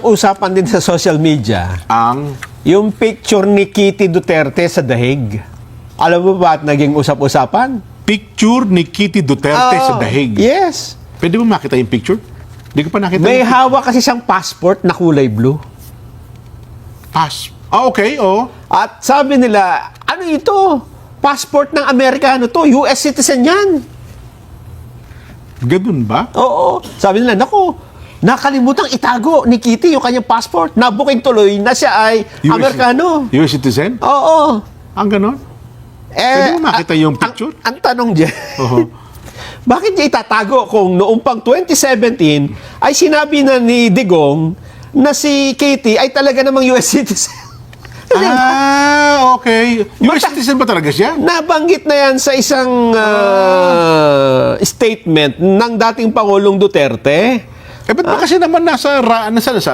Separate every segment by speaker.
Speaker 1: Usapan din sa social media,
Speaker 2: Ang
Speaker 1: yung picture ni Kitty Duterte sa dahig. Alam mo ba at naging usap-usapan?
Speaker 2: picture ni Kitty Duterte sa dahig.
Speaker 1: Yes.
Speaker 2: Pwede mo makita yung picture? Hindi ko pa nakita
Speaker 1: May
Speaker 2: yung
Speaker 1: hawak kasi siyang passport na kulay blue.
Speaker 2: pass. Okay, oh.
Speaker 1: At sabi nila, ano ito? Passport ng Amerikano to, US citizen yan.
Speaker 2: Ganun ba?
Speaker 1: Oo. Sabi nila, naku, nakalimutang itago ni Kitty yung kanyang passport. Nabuking tuloy na siya ay Amerikano.
Speaker 2: US citizen?
Speaker 1: Oo.
Speaker 2: Ang ganon? Pwede mo makita yung picture?
Speaker 1: Ang tanong dyan,
Speaker 2: Oo.
Speaker 1: bakit niya itatago kung noong pang 2017 ay sinabi na ni Digong na si Kitty ay talaga namang US citizen?
Speaker 2: Okay. US citizen ba talaga siya?
Speaker 1: Nabanggit na yan sa isang statement ng dating Pangulong Duterte.
Speaker 2: Ba't ba kasi naman nasa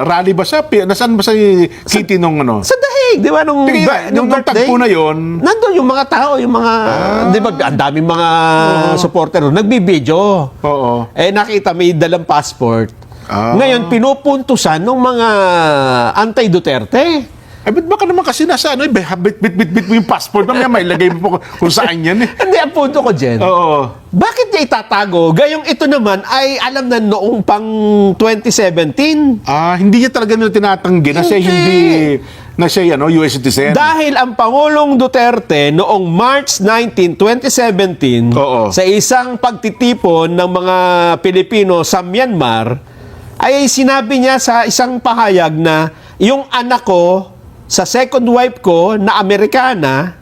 Speaker 2: rally ba siya? Nasaan ba sa Kitty nung ano?
Speaker 1: Sa dahig, di ba? Nung birthday,
Speaker 2: tagpo na yon.
Speaker 1: nandun yung mga tao, yung mga, di ba, ang daming mga supporter, nagbibideo.
Speaker 2: Oo.
Speaker 1: Nakita may dalang passport.
Speaker 2: Ah.
Speaker 1: Ngayon, pinupuntusan ng mga anti-Duterte.
Speaker 2: Ba't baka naman kasi nasa ano, bit mo yung passport, mamaya may lagay mo kung saan yan eh.
Speaker 1: Hindi, ang punto ko, Jen.
Speaker 2: Oo.
Speaker 1: Bakit niya itatago? Gayong ito naman ay alam na noong pang 2017.
Speaker 2: Hindi niya talaga nila tinatanggi na siya na siya US citizen.
Speaker 1: Dahil ang Pangulong Duterte noong March 19, 2017,
Speaker 2: Oo.
Speaker 1: sa isang pagtitipon ng mga Pilipino sa Myanmar, ay sinabi niya sa isang pahayag na yung anak ko sa second wife ko na Amerikana,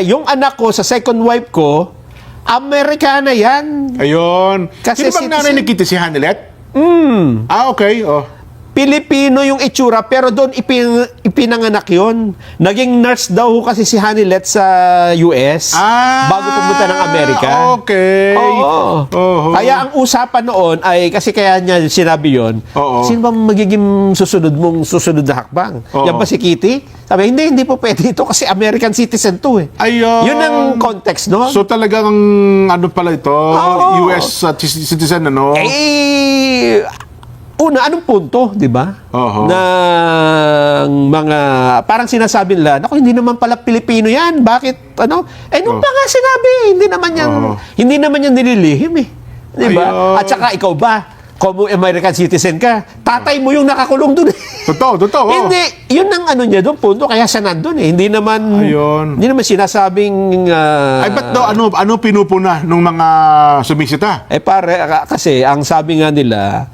Speaker 1: yung anak ko sa second wife ko, Amerikana yan.
Speaker 2: Ayun.
Speaker 1: Kasi
Speaker 2: Sino bang nanay ni Kitty? Si Hanelet? Okay. Oh.
Speaker 1: Pilipino yung itsura, pero doon ipinanganak yun. Naging nurse daw kasi si Hanilet sa US bago pumunta ng Amerika.
Speaker 2: Okay.
Speaker 1: Oo. Kaya ang usapan noon ay, kasi kaya niya sinabi yun, sino bang magiging susunod na hakbang? Yan ba si Kitty? Sabi, hindi po pwede ito kasi American citizen to eh.
Speaker 2: Ayun.
Speaker 1: Yun ang context, no?
Speaker 2: So talagang ano pala ito? US citizen, ano?
Speaker 1: Una, anong punto, di ba? Ng mga, parang sinasabi nila, naku, hindi naman pala Pilipino yan. Bakit, ano? Nung pa nga sinabi, hindi naman yan nililihim eh. Di ba? At saka, ikaw ba? Kung American citizen ka, tatay mo yung nakakulong dun eh.
Speaker 2: Totoo.
Speaker 1: Hindi, yun ang ano niya doon, punto, kaya siya nandun eh. Hindi naman sinasabing...
Speaker 2: ba't daw, ano pinupuna nung mga sumisita?
Speaker 1: Kasi, ang sabi nga nila,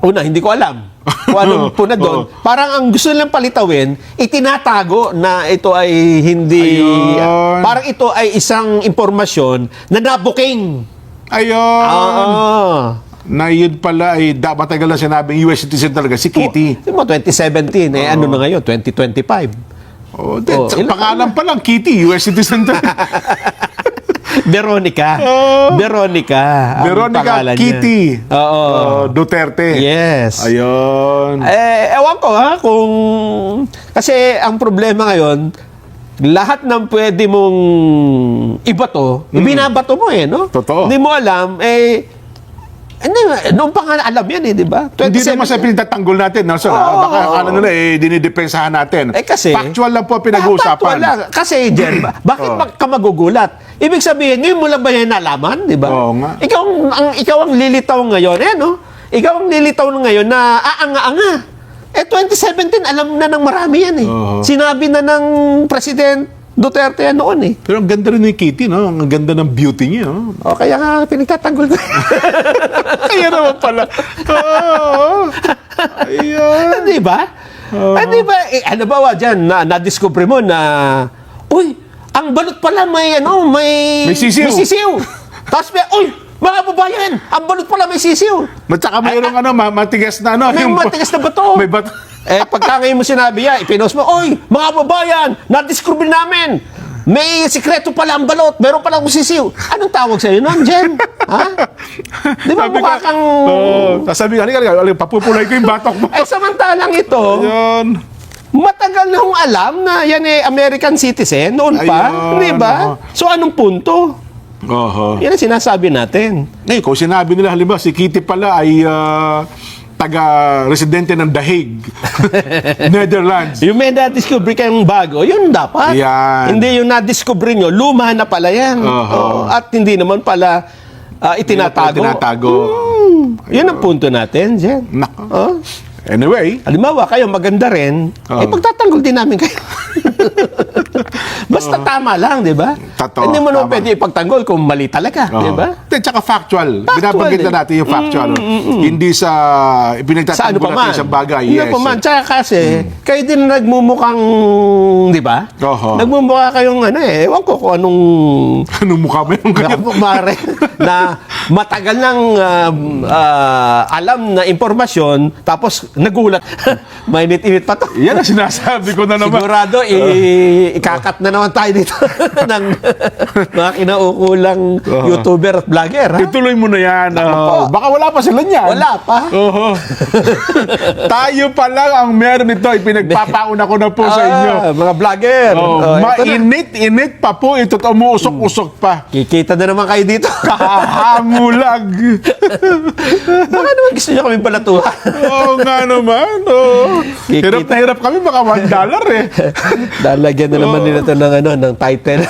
Speaker 1: una, hindi ko alam kung anong puna doon. Parang ang gusto nilang palitawin, itinatago na ito ay hindi... Parang ito ay isang impormasyon na nabuking.
Speaker 2: Na yun pala ay matagal na sinabing US citizen talaga, si Kitty.
Speaker 1: 2017, ano na ngayon, 2025.
Speaker 2: Pangalan pa lang, Kitty, US citizen talaga.
Speaker 1: Veronica. Veronica
Speaker 2: Kitty. Duterte.
Speaker 1: Yes.
Speaker 2: Ayun.
Speaker 1: Ewan ko kung... Kasi ang problema ngayon, lahat ng pwede mong ibato, ibinabato mo no?
Speaker 2: Totoo.
Speaker 1: Hindi mo alam, noong pa nga alam yan di ba?
Speaker 2: Hindi naman sa pinagtatanggol natin. No? So, baka dinidepensahan natin.
Speaker 1: Kasi,
Speaker 2: factual lang po pinag-uusapan.
Speaker 1: Factual lang. Kasi, Jen, bakit ka magugulat? Ibig sabihin, ngayon mo lang ba yan nalaman? Di ba?
Speaker 2: Oo nga.
Speaker 1: Ikaw ang lilitaw ngayon. Ikaw ang lilitaw ngayon na aanga-anga. 2017, alam na ng marami yan Sinabi na ng President Duterte yan noon
Speaker 2: Pero ang ganda rin ni Kitty, no? Ang ganda ng beauty niya, no?
Speaker 1: Kaya nga pinagtatanggol ko.
Speaker 2: Kaya naman pala. Ayan.
Speaker 1: Di ba? Di ba? Ano ba dyan? Na-discover mo na, uy, ang balot pala may sisiw. Tapos mga babayan, ang balot pala may sisiw.
Speaker 2: Tsaka mayroong matigas na
Speaker 1: May matigas na bato.
Speaker 2: May bato.
Speaker 1: Pagka ngayon mo sinabi yan, ipinost mo, oy, mga babayan, na-discover namin. May sikreto pala ang balot, meron palang sisiw. Anong tawag sa'yo nun, Jen? Ha? Di ba mukha kang...
Speaker 2: Sabi ka, papupulay ko yung batok mo.
Speaker 1: Samantalang ito,
Speaker 2: Ayun.
Speaker 1: matagal na hong alam na yan American citizen, noon pa. Di ba? So, anong punto?
Speaker 2: Oho.
Speaker 1: Yan ang sinasabi natin.
Speaker 2: Ngayon, kung sinabi nila, halimbawa, si Kitty pala ay taga-residente ng The Hague, Netherlands.
Speaker 1: Yung may na-discover kayong bago, yun dapat.
Speaker 2: Yan.
Speaker 1: Hindi yung na-discover nyo, luma na pala yan.
Speaker 2: Oho.
Speaker 1: Oo, at hindi naman pala itinatago. Yun ang punto natin, Jen.
Speaker 2: Nako.
Speaker 1: Oh.
Speaker 2: Anyway,
Speaker 1: Halimbawa, kayo maganda rin, pagtatanggol din namin kayo. Basta tama lang, di ba?
Speaker 2: Totoo,
Speaker 1: Hindi mo naman
Speaker 2: tama.
Speaker 1: pwede ipagtanggol kung mali talaga, di ba?
Speaker 2: Tsaka factual.
Speaker 1: Factual
Speaker 2: Binabanggit
Speaker 1: eh.
Speaker 2: na natin yung factual. Hindi sa
Speaker 1: Sa ano
Speaker 2: pinagtatanggol
Speaker 1: pa man.
Speaker 2: natin isang bagay.
Speaker 1: Ano pa man. Tsaka kasi, kayo din nagmumukhang, di ba?
Speaker 2: Oho.
Speaker 1: Nagmumukha kayong ewan ko kung anong
Speaker 2: Anong mukha mo yung ganyan?
Speaker 1: mare na matagal nang alam na impormasyon, tapos nagulat. Mainit-init pa to.
Speaker 2: Yan ang sinasabi ko na naman.
Speaker 1: Sigurado, ikakat na naman tayo dito ng mga kinaukulang YouTuber at vlogger. Ha?
Speaker 2: Ituloy mo na yan.
Speaker 1: po.
Speaker 2: Baka wala pa sila niyan.
Speaker 1: Wala pa.
Speaker 2: Oho. Tayo pa lang ang meron nito. Ipinagpapauna ko na po sa inyo.
Speaker 1: Mga vlogger.
Speaker 2: Oh,
Speaker 1: Ito na.
Speaker 2: mainit-init pa po ito. Umuusok-usok pa.
Speaker 1: Kikita na naman kayo dito.
Speaker 2: Kahamulag.
Speaker 1: Baka naman gusto nyo kami palatuhan.
Speaker 2: Oo nga naman. Oh.
Speaker 1: Kikita.
Speaker 2: Hirap na hirap kami. Baka $1 eh.
Speaker 1: Lalagyan na naman nila ito ng title.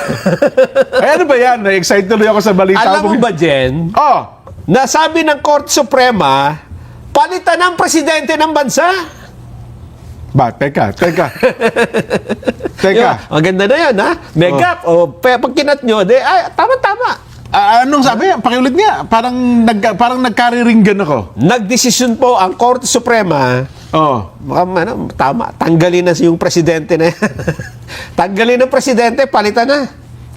Speaker 2: Ay, ano ba yan? Na-excite tuloy ako sa balita.
Speaker 1: Alam mo ba, Jen,
Speaker 2: Oh.
Speaker 1: nasabi ng Korte Suprema, palitan ng presidente ng bansa.
Speaker 2: Ba, teka.
Speaker 1: Yun, maganda na yan, ha? May gap. Pag kinat nyo, tama-tama.
Speaker 2: Anong sabi? Pakiulit nga. Parang nagkariringgan ako.
Speaker 1: Nagdesisyon po ang Korte Suprema,
Speaker 2: Oh.
Speaker 1: tama, tanggalin na yung presidente na yan. Tanggalin ng presidente, palitan na.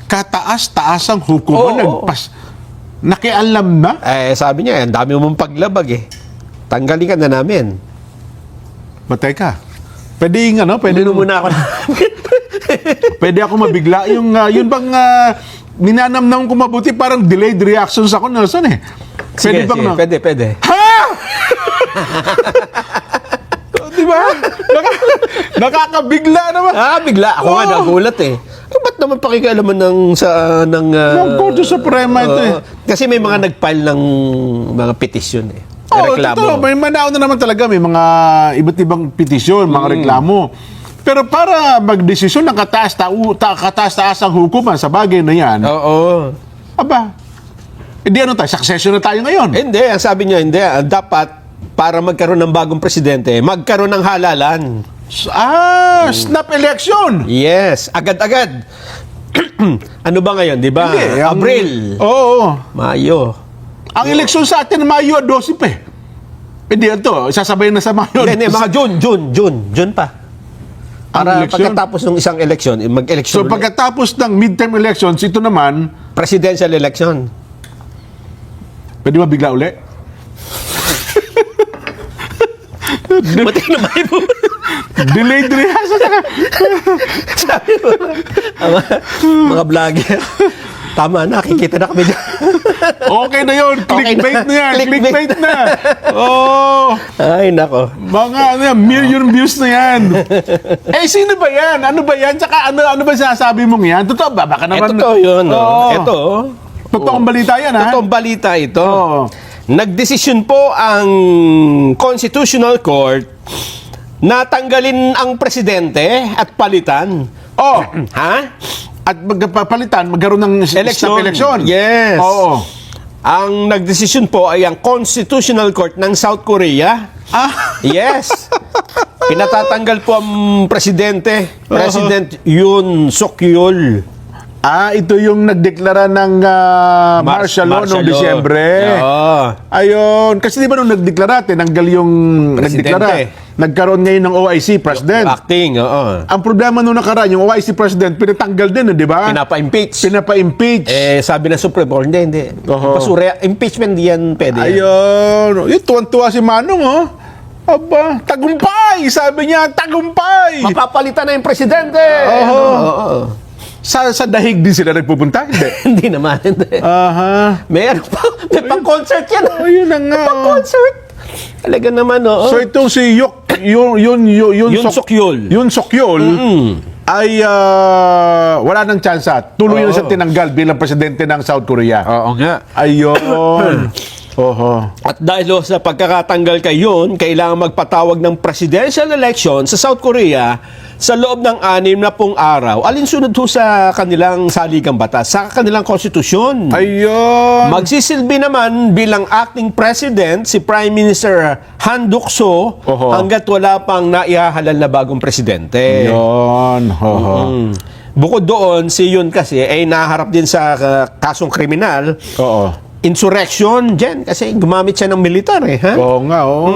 Speaker 2: Kataas-taas ang hukuman.
Speaker 1: Oo.
Speaker 2: Nakialam na.
Speaker 1: Sabi niya, ang dami mong paglabag eh. Tanggalin ka na namin.
Speaker 2: Mateka. Pwede yung pwede
Speaker 1: Pwede muna ako.
Speaker 2: Pwede ako mabigla. Yun bang ninanamnam ko mabuti, parang delayed reactions ako, Nelson eh.
Speaker 1: Sige, pwede.
Speaker 2: Ha? Di ba? Nakakabigla naman.
Speaker 1: Bigla. Ako nga nagulat eh. Ba't naman pakikialaman ng
Speaker 2: Korte Suprema ito eh.
Speaker 1: Kasi may mga nag-file ng mga petisyon eh.
Speaker 2: Oo,
Speaker 1: Reklamo.
Speaker 2: totoo. May manao na naman talaga. May mga iba't ibang petisyon, mga reklamo. Pero para magdesisyon ng kataas-taas ang hukuman sa bagay na yan,
Speaker 1: Oo.
Speaker 2: aba, hindi succession na tayo ngayon.
Speaker 1: Hindi, ang sabi niya, hindi. Dapat, para magkaroon ng bagong presidente, magkaroon ng halalan.
Speaker 2: Snap election!
Speaker 1: Yes, agad-agad. Ano ba ngayon, di ba?
Speaker 2: Hindi,
Speaker 1: Abril.
Speaker 2: Oo.
Speaker 1: Mayo.
Speaker 2: Ang eleksyon sa atin, Mayo 12 pa eh. Hindi ito, sasabayin na sa Mayo.
Speaker 1: Hindi, mga June pa. Para
Speaker 2: eleksyon?
Speaker 1: pagkatapos ng isang eleksyon, mag-eleksyon
Speaker 2: So pagkatapos ng midterm elections, ito naman,
Speaker 1: presidential election.
Speaker 2: pwede ba bigla uli?
Speaker 1: Buti na ba mo?
Speaker 2: Delayed rehearsal.
Speaker 1: Sabi mo, mga vlogger. Tama na, kikita na kami dyan.
Speaker 2: Okay na yun. Clickbait na yan. Clickbait na. Oh.
Speaker 1: Ay, nako.
Speaker 2: Mga million views na yan. Sino ba yan? Ano ba yan? Tsaka ano ba sinasabi mong yan? Totoo ba? Baka naman.
Speaker 1: Totoo yun.
Speaker 2: Oo.
Speaker 1: Ito.
Speaker 2: Totoong balita yan, ha?
Speaker 1: Totoong balita ito.
Speaker 2: Oo.
Speaker 1: Nagdesisyon po ang Constitutional Court na tanggalin ang presidente at palitan.
Speaker 2: Oh.
Speaker 1: Ha?
Speaker 2: At magpapalitan, magkaroon ng snap election.
Speaker 1: Yes.
Speaker 2: Oo.
Speaker 1: Ang nagdesisyon po ay ang Constitutional Court ng South Korea. Yes. Pinatatanggal po ang presidente, President Yoon Suk Yeol.
Speaker 2: Ito yung nagdeklara ng martial law noong Disyembre.
Speaker 1: Oo.
Speaker 2: Ayun. Kasi di ba nung nagdeklara, tinanggal yung
Speaker 1: Presidente.
Speaker 2: nagdeklara. Nagkaroon ngayon ng OIC President.
Speaker 1: Acting, oo.
Speaker 2: Ang problema nung nakaraan, yung OIC President, pinatanggal din, di ba?
Speaker 1: Pinapa-impeach.
Speaker 2: Pinapa-impeach.
Speaker 1: Sabi ng Supreme Court, hindi.
Speaker 2: Oho.
Speaker 1: Pasura, impeachment diyan pwede.
Speaker 2: Ayun. Yung tuwan-tuwa si Manong, oh. Aba, tagumpay! Sabi niya, tagumpay!
Speaker 1: Mapapalitan na yung presidente!
Speaker 2: Oho.
Speaker 1: Oo.
Speaker 2: Sa dahig din sila nagpupunta? Hindi.
Speaker 1: Hindi naman, hindi.
Speaker 2: Aha.
Speaker 1: May pang-concert yan.
Speaker 2: Ayun na nga.
Speaker 1: Pang-concert. Talaga naman, oo.
Speaker 2: So itong si Yoon
Speaker 1: Yoon Suk Yeol.
Speaker 2: Yoon Suk Yeol. ay wala nang tsansa. Tuloy na siya tinanggal bilang presidente ng South Korea.
Speaker 1: Oo nga.
Speaker 2: Ayun. Oho.
Speaker 1: At dahil sa pagkakatanggal kayon, kailangan magpatawag ng presidential election sa South Korea sa loob ng 60 araw. Alinsunod ho sa kanilang saligang batas, sa kanilang konstitusyon.
Speaker 2: Ayun.
Speaker 1: Magsisilbi naman bilang acting president si Prime Minister Han Duck-soo
Speaker 2: Oho.
Speaker 1: hanggat wala pang naihahalal na bagong presidente.
Speaker 2: Ayun. Oho.
Speaker 1: Bukod doon, si Yoon kasi ay naharap din sa kasong kriminal.
Speaker 2: Oo.
Speaker 1: Insurrection dyan kasi gumamit siya ng militar ha?
Speaker 2: Oo nga, oo.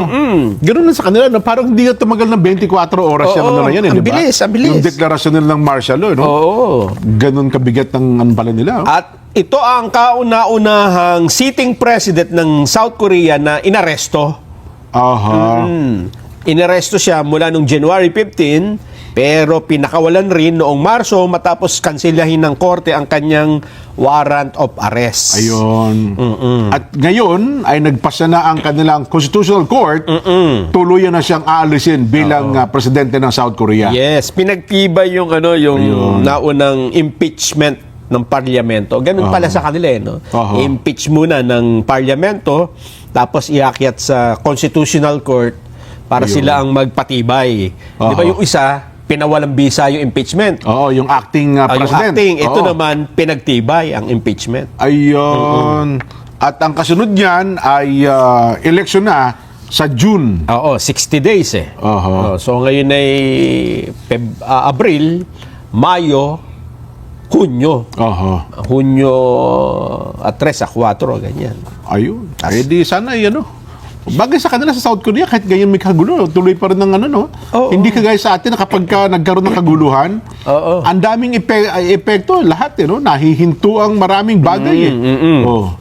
Speaker 2: Ganoon na sa kanila, no? Parang hindi na tumagal ng 24 oras yung
Speaker 1: Oo,
Speaker 2: ano na yan,
Speaker 1: ang
Speaker 2: di ba?
Speaker 1: bilis, ang bilis.
Speaker 2: Yung deklarasyon nila ng martial law, no?
Speaker 1: Oo.
Speaker 2: Ganon kabigat ng ano pala nila. Oh.
Speaker 1: At ito ang kauna-unahang sitting president ng South Korea na inaresto.
Speaker 2: Aha.
Speaker 1: Inaresto siya mula nung January 15, pero pinakawalan rin noong Marso matapos kansilahin ng korte ang kanyang warrant of arrest.
Speaker 2: Ayun. At ngayon ay nagpasa na ang kanilang Constitutional Court. Tuluyan na siyang aalisin bilang presidente ng South Korea.
Speaker 1: Yes, pinagtibay yung naunang impeachment ng parlamento. Ganun pala sa kanila no. I-impeach muna ng parlamento tapos iakyat sa Constitutional Court para sila ang magpatibay. Di ba yung isa pinawalang bisa yung impeachment?
Speaker 2: Oo, yung acting
Speaker 1: Yung
Speaker 2: president.
Speaker 1: acting, ito
Speaker 2: Oo.
Speaker 1: naman pinagtibay ang impeachment.
Speaker 2: Ayun. At ang kasunod niyan ay eleksyon na sa June.
Speaker 1: Oo, 60 days eh.
Speaker 2: Oho.
Speaker 1: So ngayon ay Abril, Mayo, Hunyo.
Speaker 2: Oho.
Speaker 1: Hunyo at 3 a 4, ganyan.
Speaker 2: Ayun. Eh di sana ano. Bagay sa kanila sa South Korea, kahit ganyan may kagulo, tuloy pa rin ng ano, no?
Speaker 1: Oo.
Speaker 2: Hindi kagaya sa atin na kapag nagkaroon ng kaguluhan,
Speaker 1: Oo.
Speaker 2: ang daming epekto, lahat, no? Nahihinto ang maraming bagay, Oh.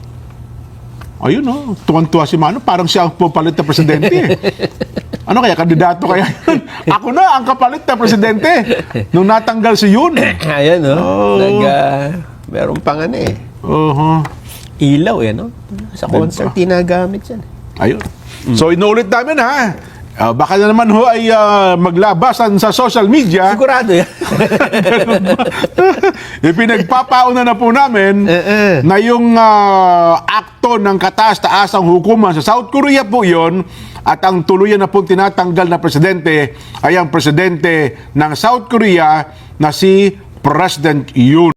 Speaker 2: Ayun, no? Tuwan-tuwa si Mano, parang siya ang pupalit na presidente. Ano kaya, kandidato kaya yun? Ako na ang kapalit na presidente nung natanggal si Yoon.
Speaker 1: Ayan, no? Meron pang ano eh. Ilaw eh, no? Sa concert, tinagamit yan.
Speaker 2: Ayun. So, inulit namin, ha? Baka na naman ho ay maglabasan sa social media.
Speaker 1: Sigurado yan.
Speaker 2: Ipinagpapauna na po namin na yung akto ng kataas-taasang hukuman sa South Korea po yon at ang tuluyan na po tinatanggal na presidente ay ang presidente ng South Korea na si President Yoon.